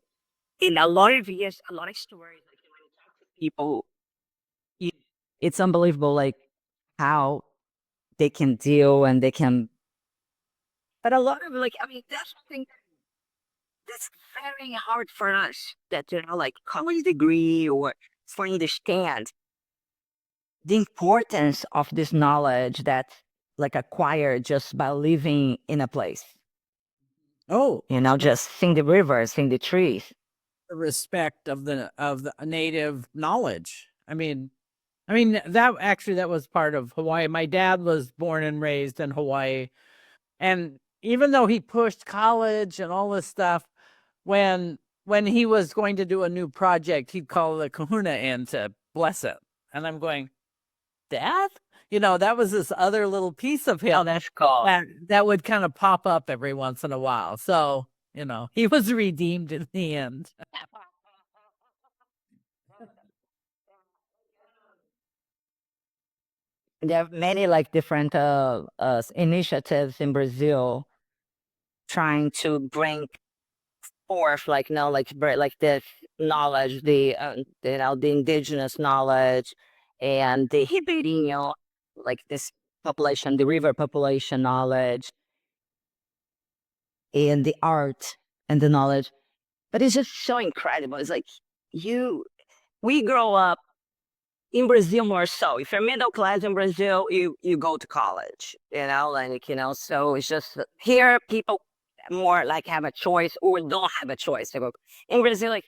in a lot of years, a lot of stories, like when you talk to people, you- it's unbelievable, like how they can deal and they can. But a lot of like, I mean, that's something that's very hard for us that like college degree or for understand the importance of this knowledge that like acquired just by living in a place. Oh, Just seeing the rivers, seeing the trees. the respect of the native knowledge. I mean that was part of Hawaii. My dad was born and raised in Hawaii, and even though he pushed college and all this stuff, when he was going to do a new project, he'd call the kahuna in to bless it. And I'm going, Dad? That was this other little piece of Oh, him that's cool. that would kind of pop up every once in a while. So, he was redeemed in the end. There are many like different initiatives in Brazil trying to bring forth like like this knowledge, the indigenous knowledge and the Ribeirinho, like this population, the river population knowledge and the art and the knowledge. But it's just so incredible. It's like you we grow up in Brazil more so. If you're middle class in Brazil, you go to college, like so it's just here people more like have a choice or don't have a choice to go in Brazil, like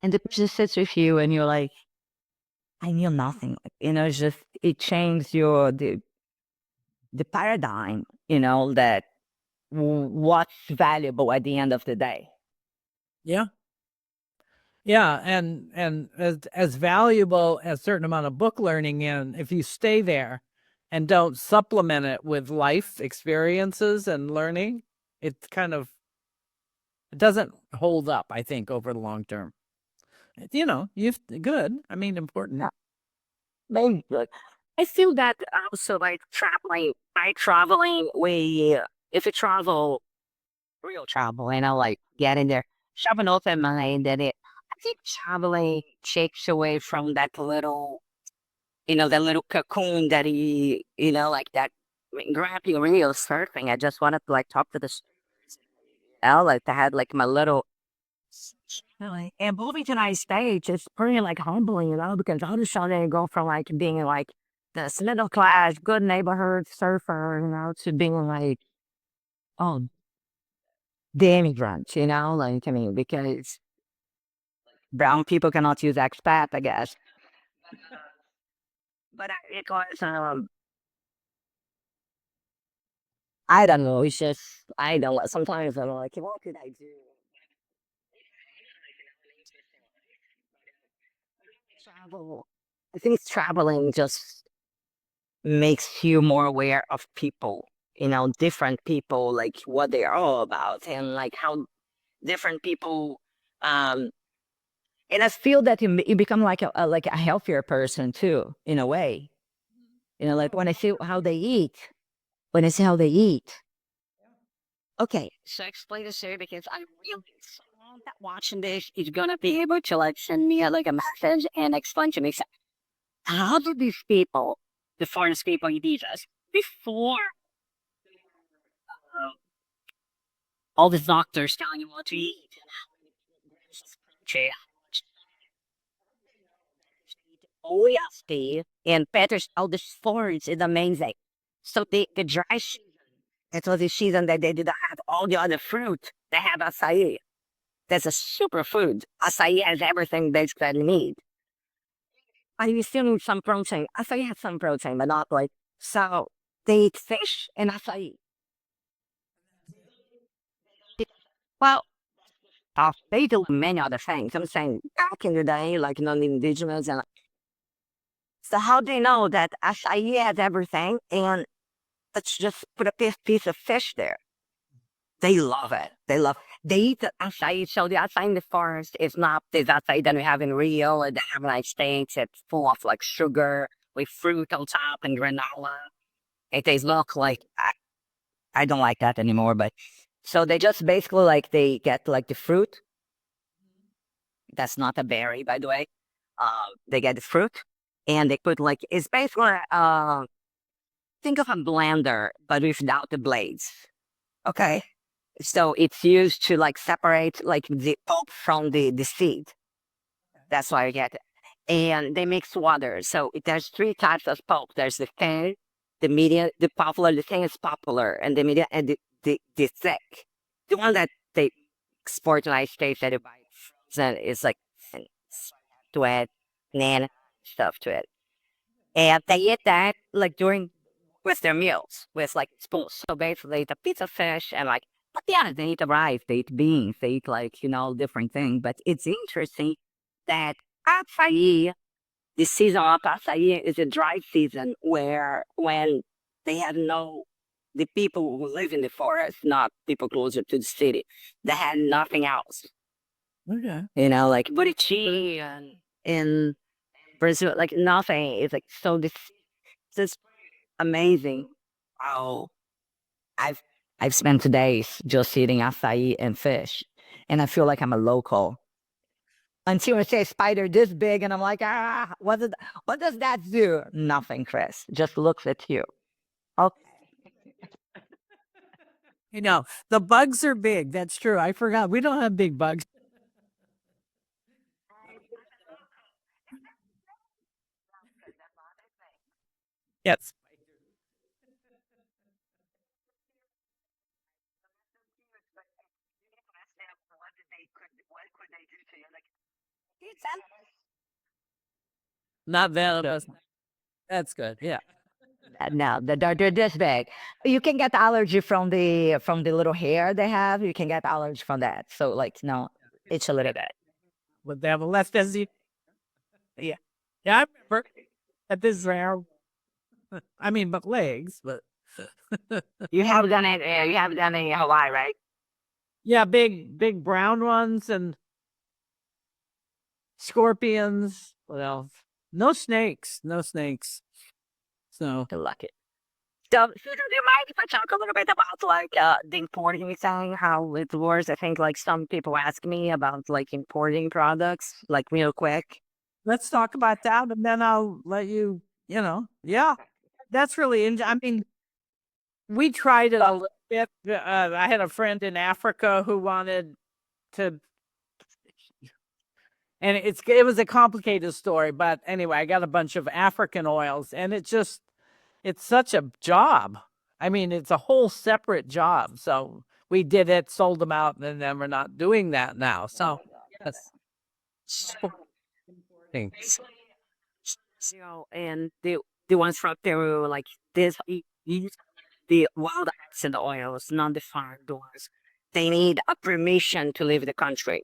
And the person sits with you and you're like, I knew nothing. It's just, it changed the paradigm, that what's valuable at the end of the day. Yeah. Yeah, and as valuable as certain amount of book learning in, if you stay there and don't supplement it with life experiences and learning, it doesn't hold up, I think, over the long term. You've good. I mean, important. Yeah. Maybe, like, I feel that also like traveling, by traveling, if you travel, real travel, like get in there, have an open mind I think traveling takes away from that little, that little cocoon that like that. I mean, grabbing real surfing. I just wanted to like talk to the like I had like my little. Really. And moving to the United States is pretty like humbling, because all of a sudden you go from like being like this middle class, good neighborhood surfer, to being like, oh, the immigrant, like, I mean, because brown people cannot use expat, I guess. But it was, I don't know. It's just, I don't know. Sometimes I'm like, what could I do? Travel. I think traveling just makes you more aware of people, different people, like what they're all about and like how different people, um, and I feel that you become like a healthier person too, in a way. Like when I see how they eat, when I see how they eat. Okay, so explain this here because I really someone that watching this is gonna be able to like send me like a message and explain to me, so how do these people, the foreign people eat Jesus, before uh, all the doctors telling you what to eat? Oh yeah, Steve. And Peter's eldest forage is amazing. So the dry season, it was the season that they didn't have all the other fruit. They have acai. That's a superfood. Acai has everything basically you need. And you still need some protein. Acai has some protein, but not like, so they eat fish and acai. Well, they do many other things. I'm saying back in the day, like the indigenous, and so how do they know that acai has everything and let's just put a piece of fish there? They love it. They eat the acai. So the acai in the forest is not the acai that we have in Rio or the United States. It's full of like sugar with fruit on top and granola. It tastes look like, I don't like that anymore, but so they just basically like they get like the fruit. That's not a berry, by the way. They get the fruit and they put like, it's basically think of a blender but without the blades. Okay. So it's used to like separate like the pulp from the seed. That's why you get it. And they mix water. So there's three types of pulp. There's the thin, the medium, the popular. The thin is popular, and the medium and the thick. The one that they export to the United States that you buy frozen is like thin, to add banana stuff to it. And they eat that like during with their meals with like spoons. So basically, the piece of fish and like, but yeah, they eat rice, they eat beans, they eat like different things. But it's interesting that acai, the season of acai is a dry season where when they have no the people who live in the forest, not people closer to the city, they had nothing else. Okay. Like burichi and in Brazil, like nothing. It's like so this amazing. Oh, I've I've spent days just eating acai and fish, and I feel like I'm a local. Until I say a spider this big, and I'm like, what does that do? Nothing, Chris. Just looks at you. Okay. The bugs are big. That's true. I forgot. We don't have big bugs. Yes. Not venomous. That's good. Yeah. No, they're this big. You can get allergy from the little hair they have. You can get allergy from that. So like no, it's a little bit. Would they have a less density? Yeah. Yeah, I remember at this rare. I mean, but legs, but You have done it. You have done it in Hawaii, right? yeah, big brown ones and scorpions. What else? No snakes. No snakes. So To luck it. So, do you mind if I talk a little bit about like the importing thing, how it works? I think like some people ask me about like importing products, like real quick. let's talk about that, and then I'll let you. Yeah, that's really. I mean, we tried it a little bit. I had a friend in Africa who wanted to, and it was a complicated story. But anyway, I got a bunch of African oils, and it's such a job. I mean, it's a whole separate job. So we did it, sold them out, and then we're not doing that now. So that's things. And the ones from Peru, like this, the wild eggs and the oils, not the farmed ones, they need a permission to leave the country.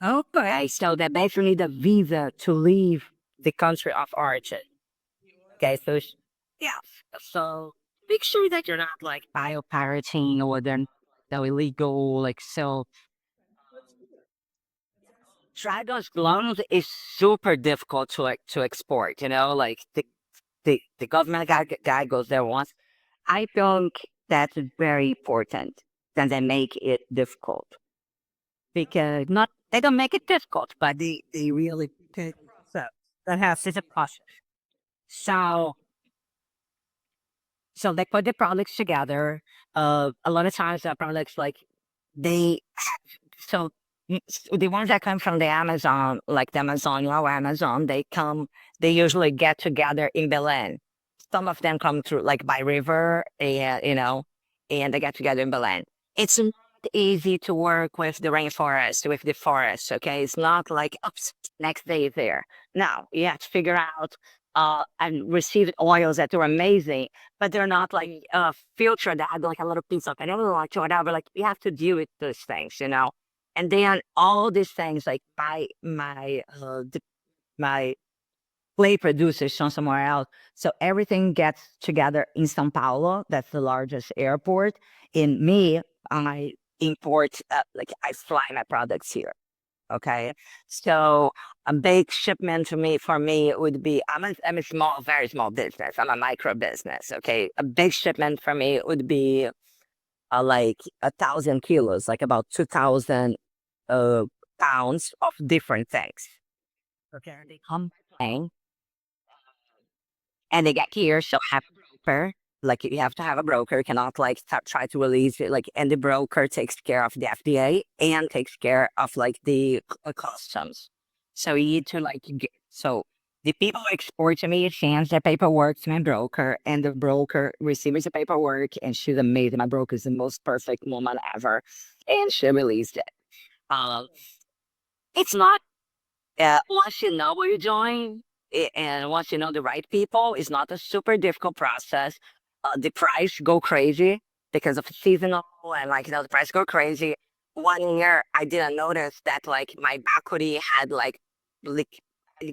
Okay, so they basically need a visa to leave the country of origin. Okay, so yeah, so make sure that you're not like biopirating or then the illegal like so. Dragon's clones is super difficult to like to export. You know, like the government guy goes there once. I think that's very important. Then they make it difficult because not they don't make it difficult, but they really take So that has it's a process. So so they put the products together. A lot of times the products like they so the ones that come from the Amazon, like the Amazon or Amazon, they usually get together in Belen. Some of them come through like by river, and and they get together in Belen. It's not easy to work with the rainforest, with the forest. Okay, it's not like oops, next day is there. No, you have to figure out and receive oils that are amazing, but they're not like filtered that had like a little piece of vanilla or whatever. Like you have to deal with those things, and then all these things like my play producers from somewhere else. So everything gets together in São Paulo. That's the largest airport. In me, I import like I fly my products here. Okay, so a big shipment to me for me would be I'm a small, very small business. I'm a micro business. Okay, a big shipment for me would be like 1,000 kilos, like about 2,000 pounds of different things. Okay, they come by and they get here, so have a broker. Like you have to have a broker. You cannot like try to release it. Like, and the broker takes care of the FDA and takes care of like the customs. So you need to like so the people who export to me sends their paperwork to my broker, and the broker receives the paperwork, and she's amazing. My broker is the most perfect woman ever, and she released it. Um, it's not once you know what you're doing and once you know the right people, it's not a super difficult process. The price go crazy because of seasonal and like the price go crazy. 1 year, I didn't notice that like my bakery had like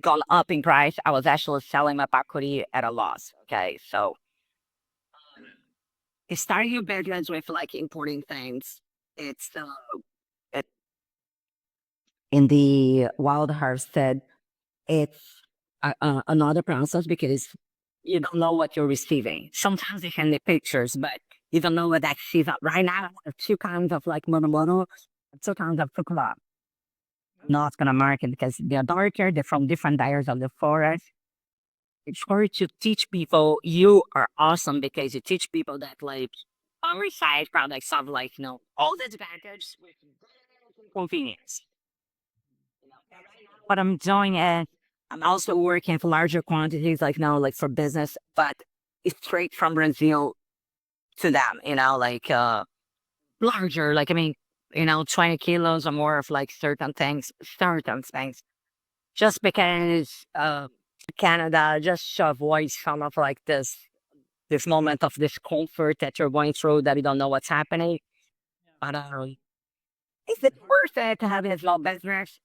gone up in price. I was actually selling my bakery at a loss. Okay, so starting your business with like importing things, it's it, in the wild harvested it's another process because you don't know what you're receiving. Sometimes you can the pictures, but you don't know what actually is. Right now, I have two kinds of like mono, two kinds of chocolate. Not gonna market because they're darker. They're from different areas of the forest. It's hard to teach people you are awesome because you teach people that like our side products have like all the advantages with convenience. What I'm doing is I'm also working for larger quantities, like now, like for business, but it's straight from Brazil to them, like larger, like I mean, 20 kilos or more of like certain things, certain things. just because Canada, just to avoid some of like this moment of discomfort that you're going through that you don't know what's happening. But is it worth it to have a small business?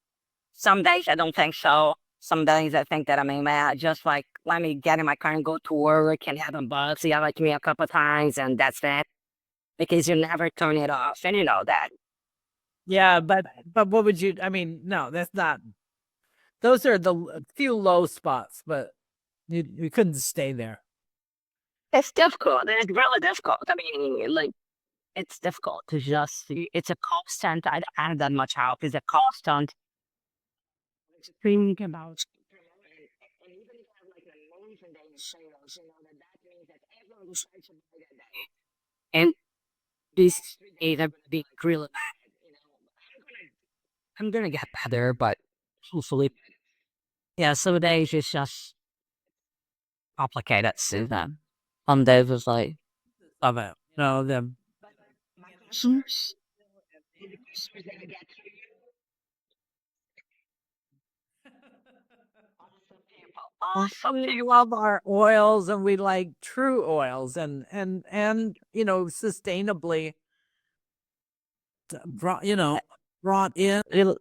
Some days I don't think so. Some days I think that I mean, man, just like let me get in my car and go to work and have a buzz, yeah, like me a couple of times, and that's it. Because you never turn it off, and you know that. Yeah, but what would you? I mean, no, that's not. Those are the few low spots, but you couldn't stay there. It's difficult. It's really difficult. I mean, like it's difficult to just. It's a constant. I don't have that much help. It's a constant think about. And even if you have like an amazing day in sales, you know that means that everyone decides to buy that day. And this days are gonna be really bad. You know, I'm gonna get better, but hopefully, yeah. Some days it's just complicated. So then, some days it's like, Love it. No, the "Oops." we love our oils, and we like true oils, and sustainably brought brought in. Little-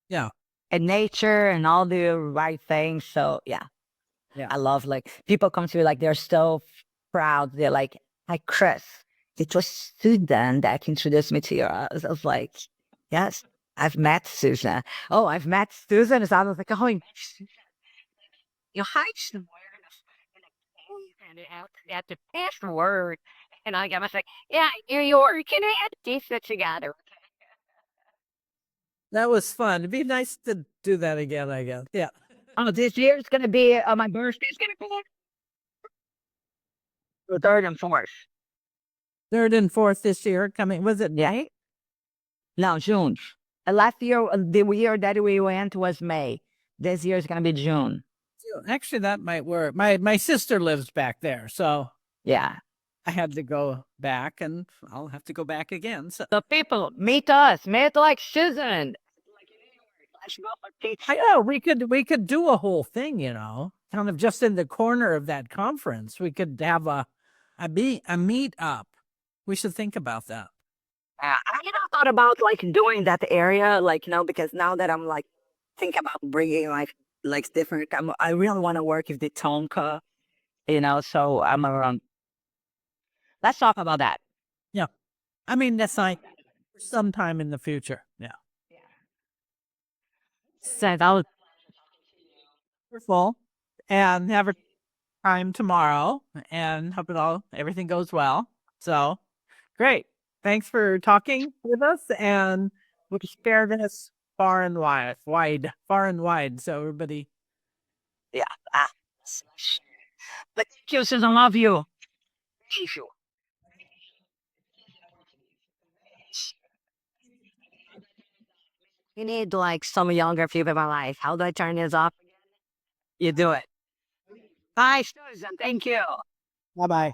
Yeah, and nature and all the right things. So yeah, yeah. I love like people come to me like they're so proud. They're like, "Hi, Chris. It was Susan that introduced me to you." I was like, "Yes, I've met Susan." Oh, I've met Susan. So I was like, "Oh, you met Susan? You hide somewhere in a cave and you have to password." And I was like, "Yeah, New York. Can I had this together?" That was fun. It'd be nice to do that again, I guess. Yeah. Oh, this year's gonna be my birthday's gonna be the third and fourth. Third and fourth this year coming. Was it May? No, June. Last year, the year that we went was May. This year is gonna be June. Actually, that might work. My sister lives back there, so Yeah. I had to go back, and I'll have to go back again. So So people, meet us. Meet like Susan. Let's go for pizza. I know we could do a whole thing, kind of just in the corner of that conference. We could have a meet up. We should think about that. I thought about like doing that area, like because now that I'm like think about bringing like different. I really want to work with the Tonka, So I'm around. Let's talk about that. Yeah, I mean that's like sometime in the future. Yeah, So that was wonderful, and have a time tomorrow, and hope everything goes well. So great. Thanks for talking with us, and we'll share this far and far and wide, so everybody. yeah. Ah, but thank you, Susan. Love you. Thank you. You need like some younger people in my life. How do I turn this off? You do it. Bye, Susan. Thank you. Bye bye.